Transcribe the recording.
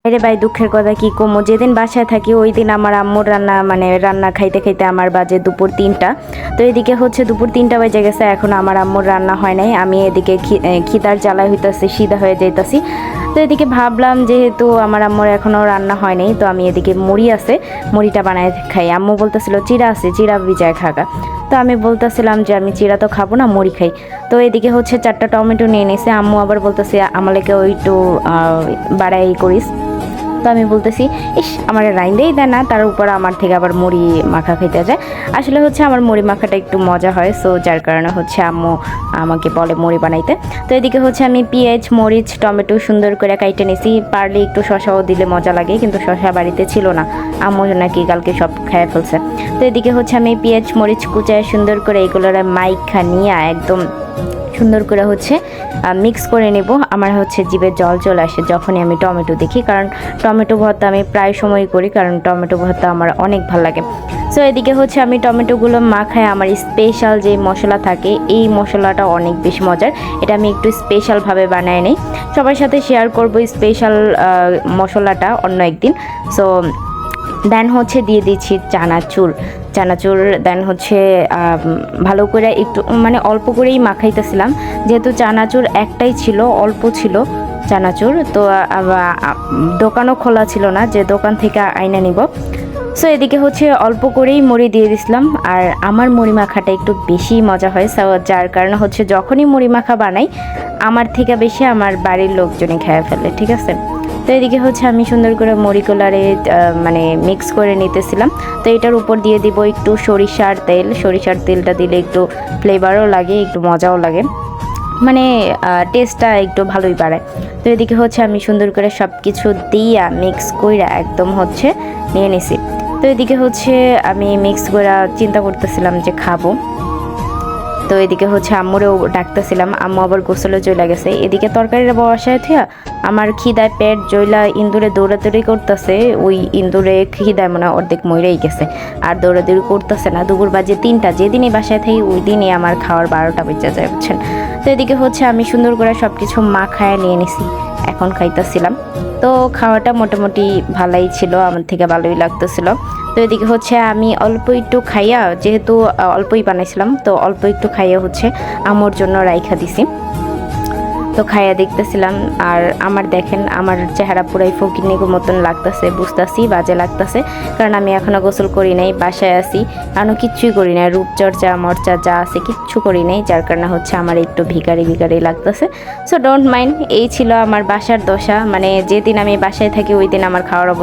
আরে ভাই দুঃখের কথা কি কমো, যেদিন বাসায় থাকি ওই দিন আমার আম্মুর রান্না রান্না খাইতে খাইতে আমার বাজে দুপুর 3টা। তো এদিকে হচ্ছে দুপুর 3টা বেজে গেছে, এখন আমার আম্মুর রান্না হয় নাই। আমি এদিকে খিদার জ্বালায় হইতাছি, সিধা হয়ে যাইতাছি। তো এদিকে ভাবলাম যেহেতু আমার আম্মুর এখনও রান্না হয় নাই, তো আমি এদিকে মুড়ি আছে, মুড়িটা বানায় খাই। আম্মু বলতেছিল চিড়া আছে, চিড়া ভিজায় খাগা। তো আমি বলতেছিলাম যে আমি চিড়া তো খাবো না, মুড়ি খাই। তো এদিকে হচ্ছে 4টা টমেটো নিয়ে নিছে। আম্মু আবার বলতেছে আমাকে ওই একটু বাড়াই করিস। তো আমি বলতেছি ইস আমার রাইন্দেই দেয় না, তার উপর আমার থেকে আবার মুড়ি মাখা খেতে যায়। আসলে হচ্ছে আমার মুড়ি মাখাটা একটু মজা হয়, সো যার কারণে হচ্ছে আম্মু আমাকে বলে মুড়ি বানাইতে। তো এদিকে হচ্ছে আমি পেঁয়াজ মরিচ টমেটো সুন্দর করে কাইটে নিছি। পারলে একটু শসাও দিলে মজা লাগে, কিন্তু শসা বাড়িতে ছিল না, আম্মু নাকি কালকে সব খেয়ে ফেলছে। তো এদিকে হচ্ছে আমি পেঁয়াজ মরিচ কুচায় সুন্দর করে এগুলোর মাইখা নিয়ে একদম সুন্দর করে হচ্ছে মিক্স করে নেব। আমার হচ্ছে জিভে জল চলে আসে যখনই আমি টমেটো দেখি, কারণ টমেটো ভর্তা আমি প্রায় সময় করি, কারণ টমেটো ভর্তা আমার অনেক ভালো লাগে। সো এদিকে হচ্ছে আমি টমেটোগুলো মাখায় আমার স্পেশাল যে মশলা থাকে, এই মশলাটা অনেক বেশি মজার। এটা আমি একটু স্পেশালভাবে বানাই নেই, সবার সাথে শেয়ার করব স্পেশাল মশলাটা অন্য একদিন। সো দেন হচ্ছে দিয়ে দিচ্ছি চানাচুর দেন হচ্ছে ভালো করে একটু অল্প করেই মাখাইতেছিলাম, যেহেতু চানাচুর একটাই ছিল, অল্প ছিল চানাচুর। তো দোকানও খোলা ছিল না যে দোকান থেকে আইনা নিব। সো এদিকে হচ্ছে অল্প করেই মুড়ি দিয়ে দিছিলাম। আর আমার মুড়ি মাখাটা একটু বেশি মজা হয়, সো যার কারণে হচ্ছে যখনই মুড়ি মাখা বানাই আমার থেকে বেশি আমার বাড়ির লোকজনই খেয়ে ফেলে, ঠিক আছে। তো এদিকে হচ্ছে আমি সুন্দর করে মুড়িগুলারে মিক্স করে নিতেছিলাম। তো এটার উপর দিয়ে দিব একটু সরিষার তেলটা দিলে একটু ফ্লেভারও লাগে, একটু মজাও লাগে, টেস্টটা একটু ভালোই বাড়ায়। তো এদিকে হচ্ছে আমি সুন্দর করে সব কিছু দিয়া মিক্স কইরা একদম হচ্ছে নিয়ে নিছি। তো এদিকে হচ্ছে আমি মিক্স করে চিন্তা করতেছিলাম যে খাবো। তো এদিকে হচ্ছে আম্মুরেও ডাকতেছিলাম, আম্মু আবার গোসলে চলে গেছে। এদিকে তরকারিটা বসায় থিয়া আমার খিদায় পেট জইলা ইন্দুরে দৌড়াদৌড়ি করতেছে। ওই ইন্দুরে খিদায় অর্ধেক মরেই গেছে, আর দৌড়াদৌড়ি করতেছে না। দুপুর বাজে 3টা, যেদিনই বাসায় থাকি ওই দিনই আমার খাওয়ার 12টা বেজে যায়, বুঝছেন। তো এদিকে হচ্ছে আমি সুন্দর করে সব কিছু মাখায় নিয়ে নিছি, এখন খাইতেছিলাম। তো খাওয়াটা মোটামুটি ভালোই ছিল, আমার থেকে ভালোই লাগতেছিল। তো এদিকে হচ্ছে আমি অল্প একটু খাইয়া, যেহেতু অল্পই বানাইছিলাম, তো অল্প একটু খাইয়া হচ্ছে আমার জন্য রাইখা দিছি। তো খাইয়া দেখতেছিলাম। আর আমার দেখেন আমার চেহারা পুরাই ফকিরনির মতন লাগতেছে, বুঝতেছি বাজে লাগতেছে, কারণ আমি এখনও গোসল করি নাই, বাসায় আছি, এখনও কিচ্ছুই করি নাই, রূপচর্চা মর্চা যা আছে কিচ্ছু করি নাই, যার কারণে হচ্ছে আমার একটু ভিখারি লাগতেছে। So don't mind. এই ছিল আমার বাসার দশা, যেদিন আমি বাসায় থাকি ওই দিন আমার খাওয়ার অবস্থা